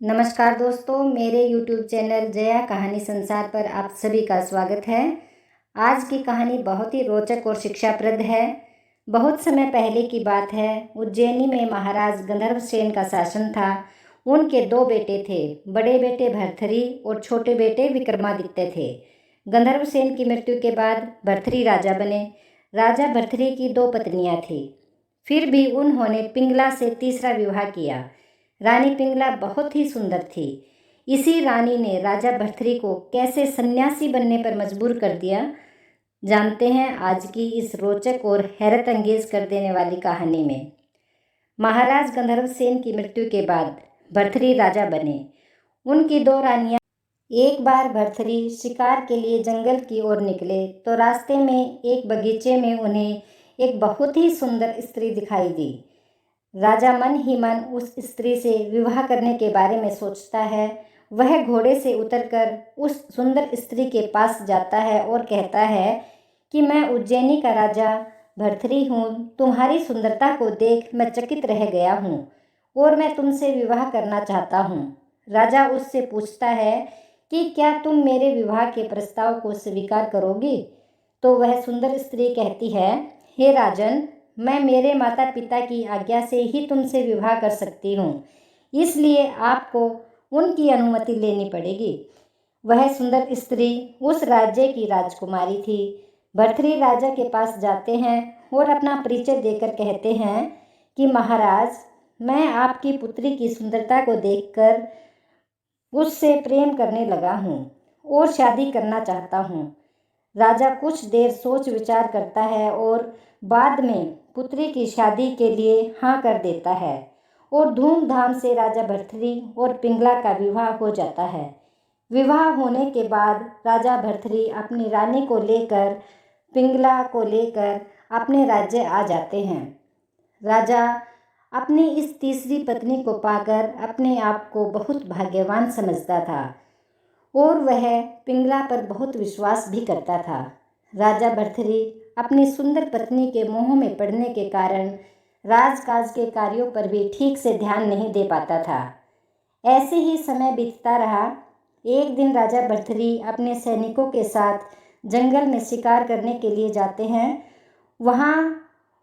नमस्कार दोस्तों, मेरे YouTube चैनल जया कहानी संसार पर आप सभी का स्वागत है। आज की कहानी बहुत ही रोचक और शिक्षाप्रद है। बहुत समय पहले की बात है। उज्जैनी में महाराज गंधर्वसेन का शासन था। उनके दो बेटे थे। बड़े बेटे भर्तृहरि और छोटे बेटे विक्रमादित्य थे। गंधर्वसेन की मृत्यु के बाद भर्तृहरि राजा बने। राजा भर्तृहरि की दो पत्नियां थीं। फिर भी उन्होंने पिंगला से तीसरा विवाह किया। रानी पिंगला बहुत ही सुंदर थी। इसी रानी ने राजा भर्तृहरि को कैसे सन्यासी बनने पर मजबूर कर दिया, जानते हैं आज की इस रोचक और हैरत अंगेज कर देने वाली कहानी में। महाराज गंधर्वसेन की मृत्यु के बाद भर्तृहरि राजा बने। उनकी दो रानियां। एक बार भर्तृहरि शिकार के लिए जंगल की ओर निकले तो रास्ते में एक बगीचे में उन्हें एक बहुत ही सुंदर स्त्री दिखाई दी। राजा मन ही मन उस स्त्री से विवाह करने के बारे में सोचता है। वह घोड़े से उतरकर उस सुंदर स्त्री के पास जाता है और कहता है कि मैं उज्जैनी का राजा भर्तृहरि हूँ। तुम्हारी सुंदरता को देख मैं चकित रह गया हूँ और मैं तुमसे विवाह करना चाहता हूँ। राजा उससे पूछता है कि क्या तुम मेरे विवाह के प्रस्ताव को स्वीकार करोगी? तो वह सुंदर स्त्री कहती है, हे राजन, मैं मेरे माता पिता की आज्ञा से ही तुमसे विवाह कर सकती हूँ, इसलिए आपको उनकी अनुमति लेनी पड़ेगी। वह सुंदर स्त्री उस राज्य की राजकुमारी थी। भर्तृहरि राजा के पास जाते हैं और अपना परिचय देकर कहते हैं कि महाराज, मैं आपकी पुत्री की सुंदरता को देखकर उससे प्रेम करने लगा हूँ और शादी करना चाहता हूँ। राजा कुछ देर सोच विचार करता है और बाद में पुत्री की शादी के लिए हाँ कर देता है और धूमधाम से राजा भर्तृहरि और पिंगला का विवाह हो जाता है। विवाह होने के बाद राजा भर्तृहरि अपनी रानी को लेकर पिंगला को लेकर अपने राज्य आ जाते हैं। राजा अपनी इस तीसरी पत्नी को पाकर अपने आप को बहुत भाग्यवान समझता था और वह पिंगला पर बहुत विश्वास भी करता था। राजा भर्तृहरि अपनी सुंदर पत्नी के मोह में पड़ने के कारण राजकाज के कार्यों पर भी ठीक से ध्यान नहीं दे पाता था। ऐसे ही समय बीतता रहा। एक दिन राजा भर्तृहरि अपने सैनिकों के साथ जंगल में शिकार करने के लिए जाते हैं। वहाँ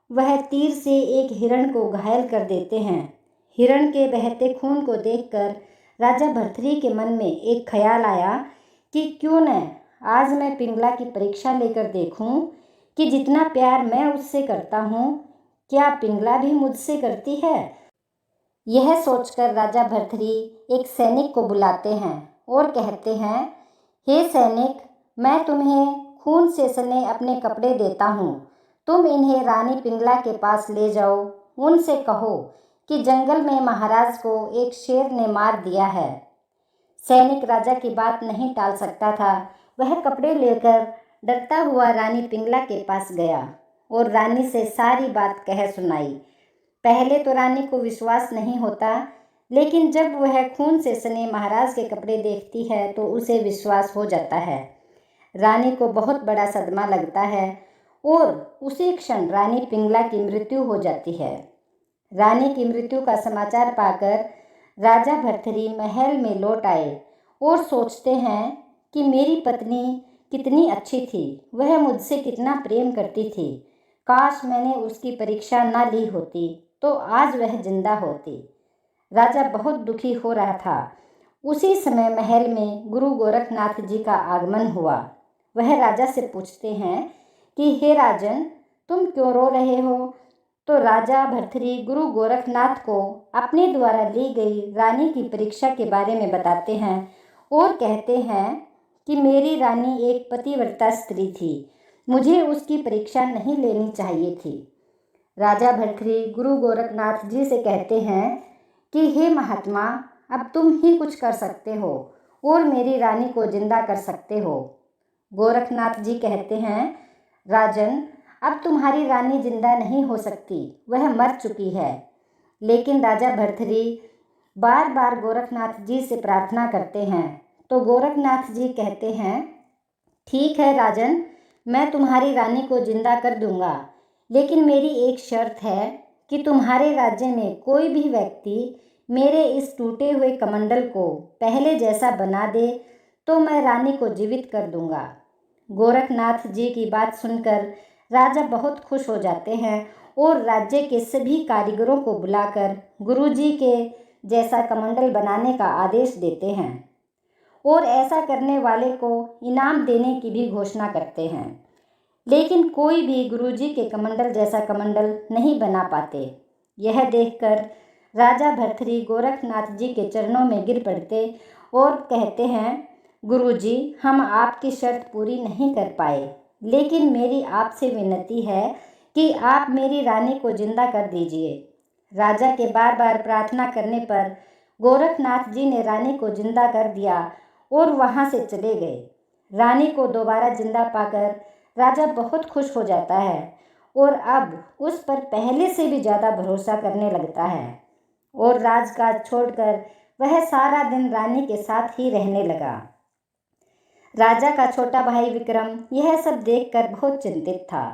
वह तीर से एक हिरण को घायल कर देते हैं। हिरण के बहते खून को देखकर राजा भर्तृहरि के मन में एक ख्याल आया कि क्यों न आज मैं पिंगला की परीक्षा लेकर देखूं कि जितना प्यार मैं उससे करता हूँ, क्या पिंगला भी मुझसे करती है। यह सोचकर राजा भर्तृहरि एक सैनिक को बुलाते हैं और कहते हैं, हे सैनिक, मैं तुम्हें खून से सने अपने कपड़े देता हूँ। तुम इन्हें रानी पिंगला के पास ले जाओ। उनसे कहो कि जंगल में महाराज को एक शेर ने मार दिया है। सैनिक राजा की बात नहीं टाल सकता था। वह कपड़े लेकर डरता हुआ रानी पिंगला के पास गया और रानी से सारी बात कह सुनाई। पहले तो रानी को विश्वास नहीं होता, लेकिन जब वह खून से सने महाराज के कपड़े देखती है तो उसे विश्वास हो जाता है। रानी को बहुत बड़ा सदमा लगता है और उसी क्षण रानी पिंगला की मृत्यु हो जाती है। रानी की मृत्यु का समाचार पाकर राजा भर्तृहरि महल में लौट आए और सोचते हैं कि मेरी पत्नी कितनी अच्छी थी, वह मुझसे कितना प्रेम करती थी। काश मैंने उसकी परीक्षा ना ली होती तो आज वह जिंदा होती। राजा बहुत दुखी हो रहा था। उसी समय महल में गुरु गोरखनाथ जी का आगमन हुआ। वह राजा से पूछते हैं कि हे राजन, तुम क्यों रो रहे हो? तो राजा भर्तृहरि गुरु गोरखनाथ को अपने द्वारा ली गई रानी की परीक्षा के बारे में बताते हैं और कहते हैं कि मेरी रानी एक पतिव्रता स्त्री थी, मुझे उसकी परीक्षा नहीं लेनी चाहिए थी। राजा भर्तृहरि गुरु गोरखनाथ जी से कहते हैं कि हे महात्मा, अब तुम ही कुछ कर सकते हो और मेरी रानी को जिंदा कर सकते हो। गोरखनाथ जी कहते हैं, राजन, अब तुम्हारी रानी जिंदा नहीं हो सकती, वह मर चुकी है। लेकिन राजा भर्तृहरि बार बार गोरखनाथ जी से प्रार्थना करते हैं तो गोरखनाथ जी कहते हैं, ठीक है राजन, मैं तुम्हारी रानी को जिंदा कर दूंगा, लेकिन मेरी एक शर्त है कि तुम्हारे राज्य में कोई भी व्यक्ति मेरे इस टूटे हुए कमंडल को पहले जैसा बना दे तो मैं रानी को जीवित कर दूंगा। गोरखनाथ जी की बात सुनकर राजा बहुत खुश हो जाते हैं और राज्य के सभी कारीगरों को बुलाकर गुरुजी के जैसा कमंडल बनाने का आदेश देते हैं और ऐसा करने वाले को इनाम देने की भी घोषणा करते हैं। लेकिन कोई भी गुरुजी के कमंडल जैसा कमंडल नहीं बना पाते। यह देखकर राजा भर्तृहरि गोरखनाथ जी के चरणों में गिर पड़ते और कहते हैं, गुरुजी, हम आपकी शर्त पूरी नहीं कर पाए, लेकिन मेरी आपसे विनती है कि आप मेरी रानी को जिंदा कर दीजिए। राजा के बार बार प्रार्थना करने पर गोरखनाथ जी ने रानी को जिंदा कर दिया और वहां से चले गए। रानी को दोबारा जिंदा पाकर राजा बहुत खुश हो जाता है और अब उस पर पहले से भी ज़्यादा भरोसा करने लगता है और राजकाज छोड़कर वह सारा दिन रानी के साथ ही रहने लगा। राजा का छोटा भाई विक्रम यह सब देखकर बहुत चिंतित था।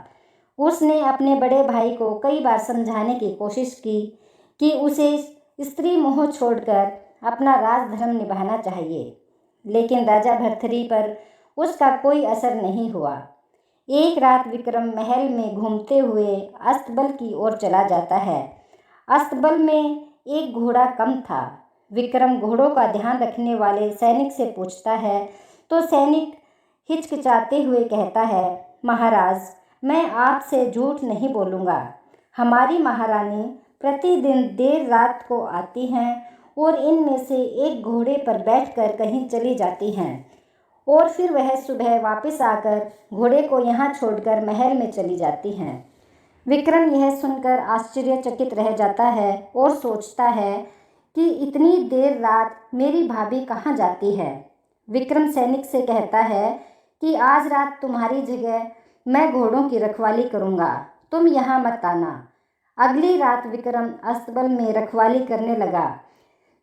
उसने अपने बड़े भाई को कई बार समझाने की कोशिश की कि उसे स्त्री मोह छोड़कर अपना राजधर्म निभाना चाहिए, लेकिन राजा भर्तृहरि पर उसका कोई असर नहीं हुआ। एक रात विक्रम महल में घूमते हुए अस्तबल की ओर चला जाता है। अस्तबल में एक घोड़ा कम था। विक्रम घोड़ों का ध्यान रखने वाले सैनिक से पूछता है तो सैनिक हिचकिचाते हुए कहता है, महाराज, मैं आपसे झूठ नहीं बोलूँगा। हमारी महारानी प्रतिदिन देर रात को आती हैं और इनमें से एक घोड़े पर बैठकर कहीं चली जाती हैं और फिर वह सुबह वापस आकर घोड़े को यहाँ छोड़कर महल में चली जाती हैं। विक्रम यह सुनकर आश्चर्यचकित रह जाता है और सोचता है कि इतनी देर रात मेरी भाभी कहाँ जाती है। विक्रम सैनिक से कहता है कि आज रात तुम्हारी जगह मैं घोड़ों की रखवाली करूँगा, तुम यहाँ मत आना। अगली रात विक्रम अस्तबल में रखवाली करने लगा।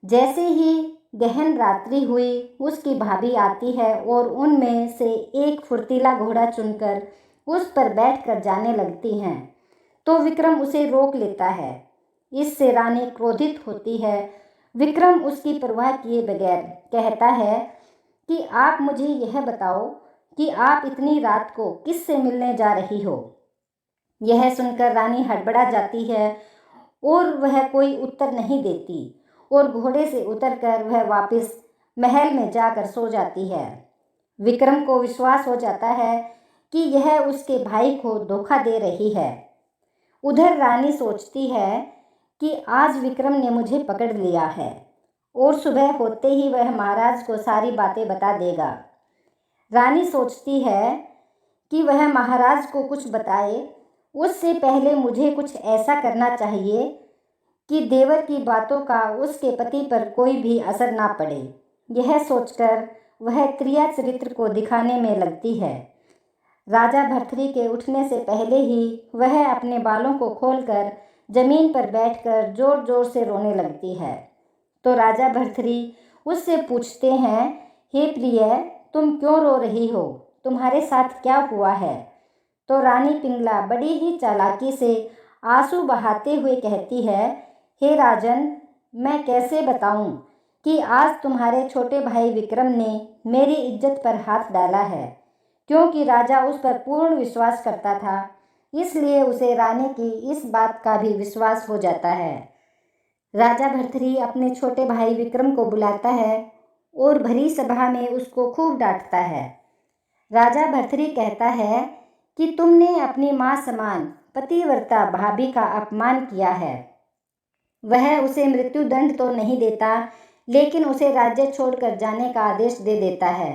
जैसे ही गहन रात्रि हुई, उसकी भाभी आती है और उनमें से एक फुर्तीला घोड़ा चुनकर उस पर बैठकर जाने लगती हैं, तो विक्रम उसे रोक लेता है। इससे रानी क्रोधित होती है। विक्रम उसकी परवाह किए बगैर कहता है कि आप मुझे यह बताओ कि आप इतनी रात को किससे मिलने जा रही हो। यह सुनकर रानी हड़बड़ा जाती है और वह कोई उत्तर नहीं देती और घोड़े से उतरकर वह वापस महल में जाकर सो जाती है। विक्रम को विश्वास हो जाता है कि यह उसके भाई को धोखा दे रही है। उधर रानी सोचती है कि आज विक्रम ने मुझे पकड़ लिया है और सुबह होते ही वह महाराज को सारी बातें बता देगा। रानी सोचती है कि वह महाराज को कुछ बताए, उससे पहले मुझे कुछ ऐसा करना चाहिए कि देवर की बातों का उसके पति पर कोई भी असर ना पड़े। यह सोचकर वह क्रिया चरित्र को दिखाने में लगती है। राजा भर्तृहरि के उठने से पहले ही वह अपने बालों को खोलकर जमीन पर बैठकर जोर जोर से रोने लगती है। तो राजा भर्तृहरि उससे पूछते हैं, हे प्रिय, तुम क्यों रो रही हो? तुम्हारे साथ क्या हुआ है? तो रानी पिंगला बड़ी ही चालाकी से आंसू बहाते हुए कहती है, हे राजन, मैं कैसे बताऊं कि आज तुम्हारे छोटे भाई विक्रम ने मेरी इज्जत पर हाथ डाला है। क्योंकि राजा उस पर पूर्ण विश्वास करता था, इसलिए उसे रानी की इस बात का भी विश्वास हो जाता है। राजा भर्तृहरि अपने छोटे भाई विक्रम को बुलाता है और भरी सभा में उसको खूब डांटता है। राजा भर्तृहरि कहता है कि तुमने अपनी माँ समान पतिव्रता भाभी का अपमान किया है। वह उसे मृत्युदंड तो नहीं देता, लेकिन उसे राज्य छोड़कर जाने का आदेश दे देता है।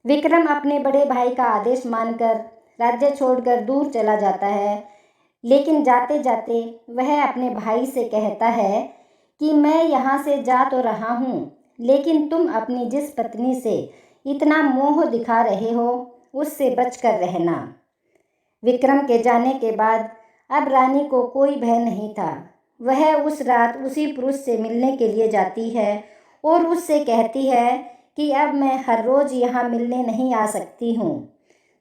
विक्रम अपने बड़े भाई का आदेश मानकर राज्य छोड़कर दूर चला जाता है, लेकिन जाते जाते वह अपने भाई से कहता है कि मैं यहाँ से जा तो रहा हूँ, लेकिन तुम अपनी जिस पत्नी से इतना मोह दिखा रहे हो, उससे बचकर रहना। विक्रम के जाने के बाद अब रानी को कोई भय नहीं था। वह उस रात उसी पुरुष से मिलने के लिए जाती है और उससे कहती है कि अब मैं हर रोज़ यहाँ मिलने नहीं आ सकती हूँ।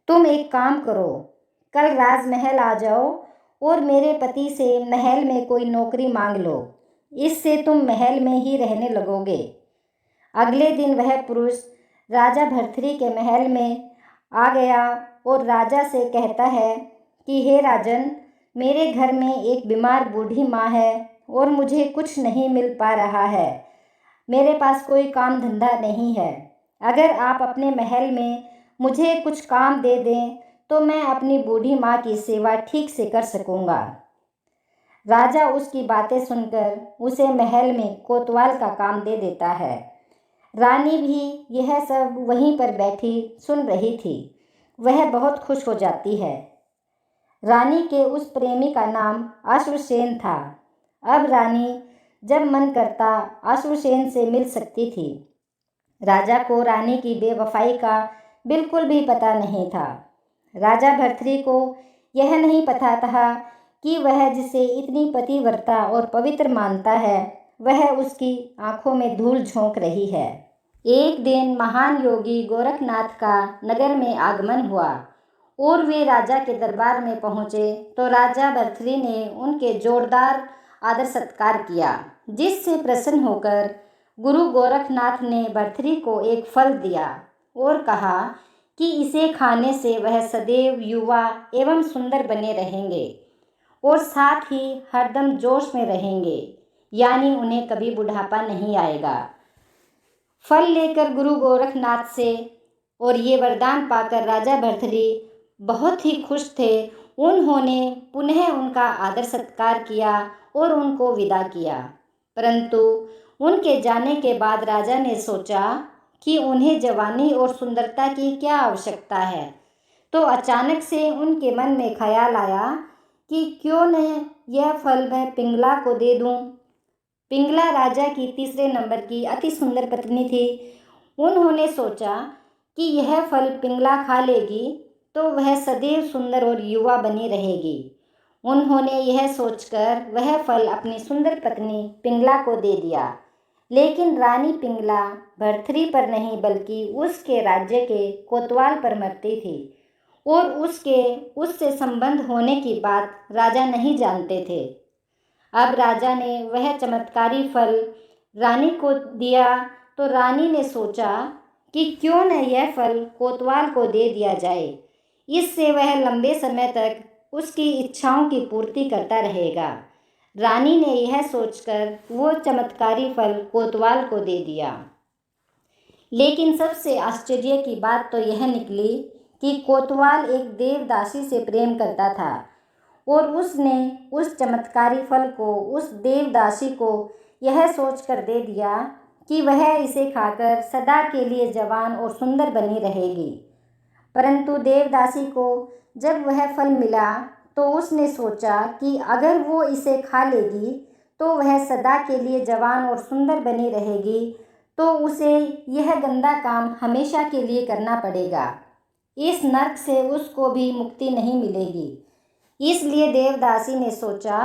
तुम एक काम करो, कल राजमहल आ जाओ और मेरे पति से महल में कोई नौकरी मांग लो। इससे तुम महल में ही रहने लगोगे। अगले दिन वह पुरुष राजा भर्तृहरि के महल में आ गया और राजा से कहता है कि हे राजन, मेरे घर में एक बीमार बूढ़ी माँ है और मुझे कुछ नहीं मिल पा रहा है। मेरे पास कोई काम धंधा नहीं है। अगर आप अपने महल में मुझे कुछ काम दे दें तो मैं अपनी बूढ़ी माँ की सेवा ठीक से कर सकूँगा। राजा उसकी बातें सुनकर उसे महल में कोतवाल का काम दे देता है। रानी भी यह सब वहीं पर बैठी सुन रही थी। वह बहुत खुश हो जाती है। रानी के उस प्रेमी का नाम अश्वसेन था। अब रानी जब मन करता अश्वसेन से मिल सकती थी। राजा को रानी की बेवफाई का बिल्कुल भी पता नहीं था। राजा भर्तृहरि को यह नहीं पता था कि वह जिसे इतनी पतिव्रता और पवित्र मानता है वह उसकी आंखों में धूल झोंक रही है। एक दिन महान योगी गोरखनाथ का नगर में आगमन हुआ और वे राजा के दरबार में पहुँचे तो राजा भर्तृहरि ने उनके जोरदार आदर सत्कार किया, जिससे प्रसन्न होकर गुरु गोरखनाथ ने भर्तृहरि को एक फल दिया और कहा कि इसे खाने से वह सदैव युवा एवं सुंदर बने रहेंगे और साथ ही हरदम जोश में रहेंगे, यानी उन्हें कभी बुढ़ापा नहीं आएगा। फल लेकर गुरु गोरखनाथ से और ये वरदान पाकर राजा भर्तृहरि बहुत ही खुश थे। उन्होंने पुनः उनका आदर सत्कार किया और उनको विदा किया। परंतु उनके जाने के बाद राजा ने सोचा कि उन्हें जवानी और सुंदरता की क्या आवश्यकता है, तो अचानक से उनके मन में ख्याल आया कि क्यों न यह फल मैं पिंगला को दे दूं। पिंगला राजा की तीसरे नंबर की अति सुंदर पत्नी थी। उन्होंने सोचा कि यह फल पिंगला खा लेगी तो वह सदैव सुंदर और युवा बनी रहेगी। उन्होंने यह सोचकर वह फल अपनी सुंदर पत्नी पिंगला को दे दिया। लेकिन रानी पिंगला भर्तृहरि पर नहीं बल्कि उसके राज्य के कोतवाल पर मरती थी और उससे संबंध होने की बात राजा नहीं जानते थे। अब राजा ने वह चमत्कारी फल रानी को दिया तो रानी ने सोचा कि क्यों न यह फल कोतवाल को दे दिया जाए, इससे वह लंबे समय तक उसकी इच्छाओं की पूर्ति करता रहेगा। रानी ने यह सोचकर वो चमत्कारी फल कोतवाल को दे दिया। लेकिन सबसे आश्चर्य की बात तो यह निकली कि कोतवाल एक देवदासी से प्रेम करता था और उसने उस चमत्कारी फल को उस देवदासी को यह सोचकर दे दिया कि वह इसे खाकर सदा के लिए जवान और सुंदर बनी रहेगी। परंतु देवदासी को जब वह फल मिला तो उसने सोचा कि अगर वो इसे खा लेगी तो वह सदा के लिए जवान और सुंदर बनी रहेगी, तो उसे यह गंदा काम हमेशा के लिए करना पड़ेगा। इस नर्क से उसको भी मुक्ति नहीं मिलेगी। इसलिए देवदासी ने सोचा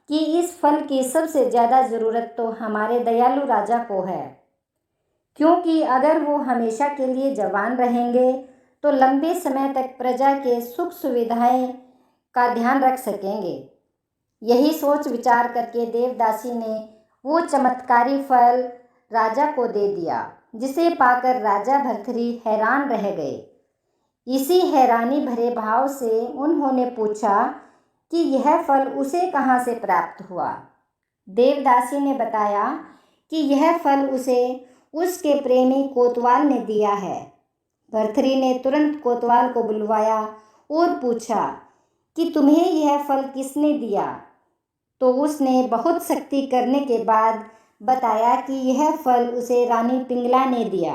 कि इस फल की सबसे ज़्यादा ज़रूरत तो हमारे दयालु राजा को है, क्योंकि अगर वो हमेशा के लिए जवान रहेंगे तो लंबे समय तक प्रजा के सुख सुविधाएं का ध्यान रख सकेंगे। यही सोच विचार करके देवदासी ने वो चमत्कारी फल राजा को दे दिया, जिसे पाकर राजा भर्तृहरि हैरान रह गए। इसी हैरानी भरे भाव से उन्होंने पूछा कि यह फल उसे कहाँ से प्राप्त हुआ। देवदासी ने बताया कि यह फल उसे उसके प्रेमी कोतवाल ने दिया है। भर्तृहरि ने तुरंत कोतवाल को बुलवाया और पूछा कि तुम्हें यह फल किसने दिया, तो उसने बहुत सख्ती करने के बाद बताया कि यह फल उसे रानी पिंगला ने दिया।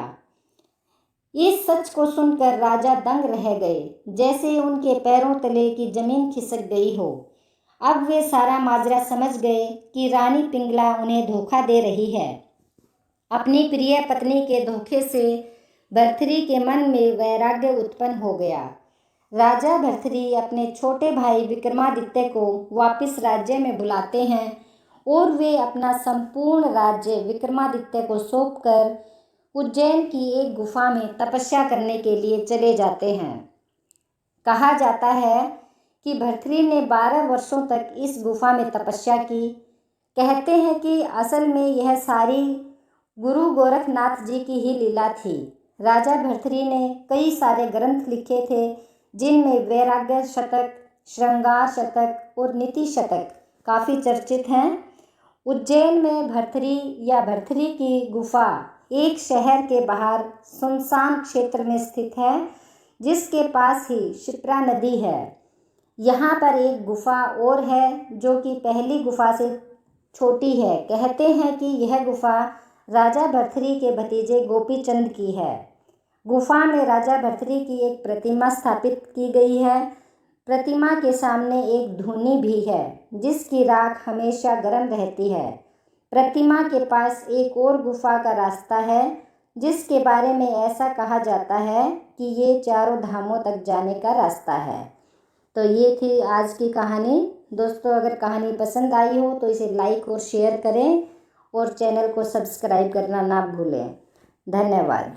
इस सच को सुनकर राजा दंग रह गए, जैसे उनके पैरों तले की जमीन खिसक गई हो। अब वे सारा माजरा समझ गए कि रानी पिंगला उन्हें धोखा दे रही है। अपनी प्रिय पत्नी के धोखे से भर्तृहरि के मन में वैराग्य उत्पन्न हो गया। राजा भर्तृहरि अपने छोटे भाई विक्रमादित्य को वापस राज्य में बुलाते हैं और वे अपना संपूर्ण राज्य विक्रमादित्य को सौंपकर उज्जैन की एक गुफा में तपस्या करने के लिए चले जाते हैं। कहा जाता है कि भर्तृहरि ने 12 वर्षों तक इस गुफा में तपस्या की। कहते हैं कि असल में यह सारी गुरु गोरखनाथ जी की ही लीला थी। राजा भर्तृहरि ने कई सारे ग्रंथ लिखे थे, जिनमें वैराग्य शतक, श्रृंगार शतक और नीति शतक काफ़ी चर्चित हैं। उज्जैन में भर्तृहरि या भर्तृहरि की गुफा एक शहर के बाहर सुनसान क्षेत्र में स्थित है, जिसके पास ही क्षिप्रा नदी है। यहाँ पर एक गुफा और है जो कि पहली गुफा से छोटी है। कहते हैं कि यह गुफा राजा भर्तृहरि के भतीजे गोपीचंद की है। गुफा में राजा भर्तृहरि की एक प्रतिमा स्थापित की गई है। प्रतिमा के सामने एक धूनी भी है, जिसकी राख हमेशा गर्म रहती है। प्रतिमा के पास एक और गुफा का रास्ता है, जिसके बारे में ऐसा कहा जाता है कि ये चारों धामों तक जाने का रास्ता है। तो ये थी आज की कहानी। दोस्तों, अगर कहानी पसंद आई हो तो इसे लाइक और शेयर करें और चैनल को सब्सक्राइब करना ना भूलें। धन्यवाद।